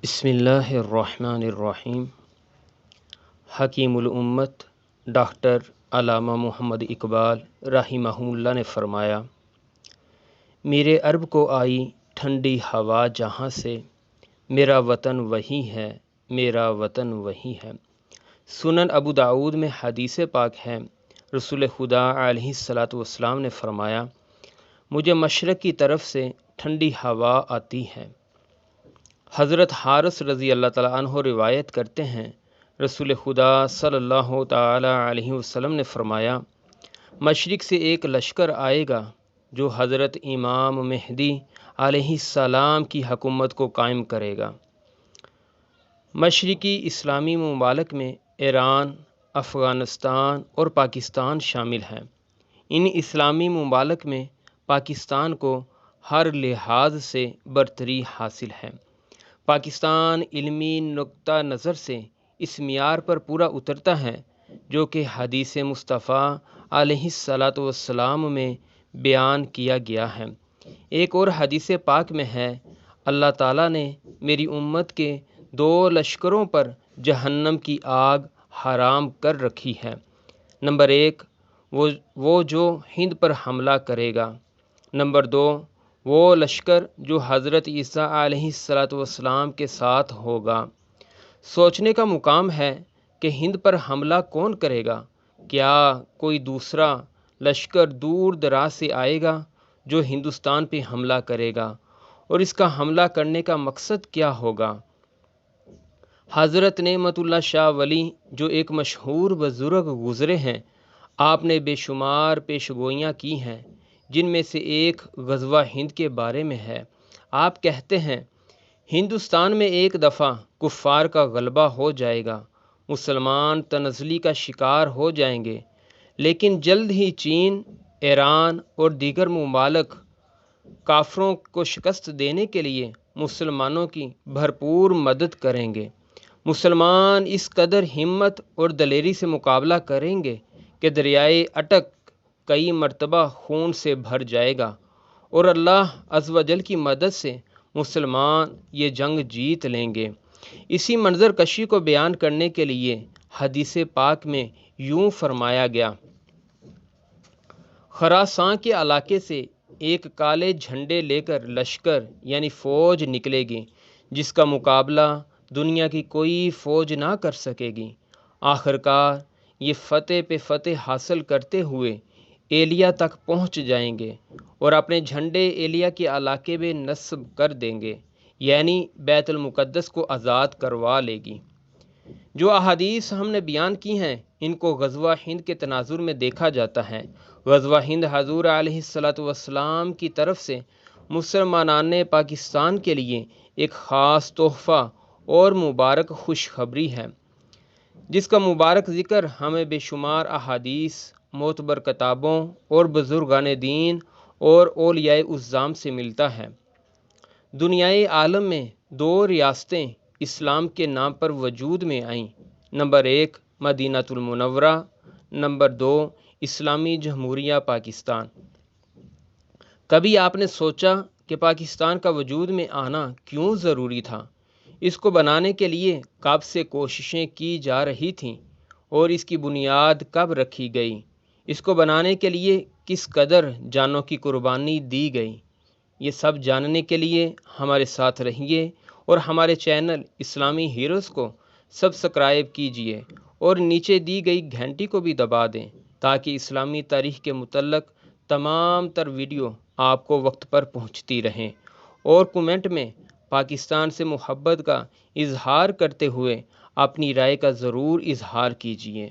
بسم اللہ الرحمن الرحیم۔ حکیم الامت ڈاکٹر علامہ محمد اقبال رحمہ اللہ نے فرمایا، میرے عرب کو آئی ٹھنڈی ہوا جہاں سے، میرا وطن وہی ہے، میرا وطن وہی ہے۔ سنن ابو داؤد میں حدیث پاک ہے، رسول خدا علیہ الصلاۃ والسلام نے فرمایا، مجھے مشرق کی طرف سے ٹھنڈی ہوا آتی ہے۔ حضرت حارث رضی اللہ تعالیٰ عنہ روایت کرتے ہیں، رسول خدا صلی اللہ تعالیٰ علیہ وسلم نے فرمایا، مشرق سے ایک لشکر آئے گا جو حضرت امام مہدی علیہ السلام کی حکومت کو قائم کرے گا۔ مشرقی اسلامی ممالک میں ایران، افغانستان اور پاکستان شامل ہیں۔ ان اسلامی ممالک میں پاکستان کو ہر لحاظ سے برتری حاصل ہے۔ پاکستان علمی نقطہ نظر سے اس معیار پر پورا اترتا ہے جو کہ حدیث مصطفیٰ علیہ الصلاۃ والسلام میں بیان کیا گیا ہے۔ ایک اور حدیث پاک میں ہے، اللہ تعالیٰ نے میری امت کے 2 لشکروں پر جہنم کی آگ حرام کر رکھی ہے۔ نمبر 1 وہ جو ہند پر حملہ کرے گا۔ نمبر 2 وہ لشکر جو حضرت عیسیٰ علیہ الصلاۃ والسلام کے ساتھ ہوگا۔ سوچنے کا مقام ہے کہ ہند پر حملہ کون کرے گا؟ کیا کوئی دوسرا لشکر دور دراز سے آئے گا جو ہندوستان پہ حملہ کرے گا؟ اور اس کا حملہ کرنے کا مقصد کیا ہوگا؟ حضرت نعمت اللہ شاہ ولی جو ایک مشہور بزرگ گزرے ہیں، آپ نے بے شمار پیشگوئیاں کی ہیں، جن میں سے ایک غزوہ ہند کے بارے میں ہے۔ آپ کہتے ہیں، ہندوستان میں ایک دفعہ کفار کا غلبہ ہو جائے گا، مسلمان تنزلی کا شکار ہو جائیں گے، لیکن جلد ہی چین، ایران اور دیگر ممالک کافروں کو شکست دینے کے لیے مسلمانوں کی بھرپور مدد کریں گے۔ مسلمان اس قدر ہمت اور دلیری سے مقابلہ کریں گے کہ دریائے اٹک کئی مرتبہ خون سے بھر جائے گا، اور اللہ عز و جل کی مدد سے مسلمان یہ جنگ جیت لیں گے۔ اسی منظر کشی کو بیان کرنے کے لیے حدیث پاک میں یوں فرمایا گیا، خراساں کے علاقے سے ایک کالے جھنڈے لے کر لشکر یعنی فوج نکلے گی، جس کا مقابلہ دنیا کی کوئی فوج نہ کر سکے گی۔ آخرکار یہ فتح پہ فتح حاصل کرتے ہوئے ایلیا تک پہنچ جائیں گے اور اپنے جھنڈے ایلیا کے علاقے میں نصب کر دیں گے، یعنی بیت المقدس کو آزاد کروا لے گی۔ جو احادیث ہم نے بیان کی ہیں، ان کو غزوہ ہند کے تناظر میں دیکھا جاتا ہے۔ غزوہ ہند حضور علیہ الصلاۃ والسلام کی طرف سے مسلمانان پاکستان کے لیے ایک خاص تحفہ اور مبارک خوشخبری ہے، جس کا مبارک ذکر ہمیں بے شمار احادیث، معتبر کتابوں اور بزرگان دین اور اولیاء اعظام سے ملتا ہے۔ دنیائے عالم میں 2 ریاستیں اسلام کے نام پر وجود میں آئیں۔ نمبر 1 مدینہ المنورہ، نمبر 2 اسلامی جمہوریہ پاکستان۔ کبھی آپ نے سوچا کہ پاکستان کا وجود میں آنا کیوں ضروری تھا؟ اس کو بنانے کے لیے کب سے کوششیں کی جا رہی تھیں اور اس کی بنیاد کب رکھی گئی؟ اس کو بنانے کے لیے کس قدر جانوں کی قربانی دی گئی؟ یہ سب جاننے کے لیے ہمارے ساتھ رہیے اور ہمارے چینل اسلامی ہیروز کو سبسکرائب کیجیے اور نیچے دی گئی گھنٹی کو بھی دبا دیں تاکہ اسلامی تاریخ کے متعلق تمام تر ویڈیو آپ کو وقت پر پہنچتی رہیں، اور کومنٹ میں پاکستان سے محبت کا اظہار کرتے ہوئے اپنی رائے کا ضرور اظہار کیجیے۔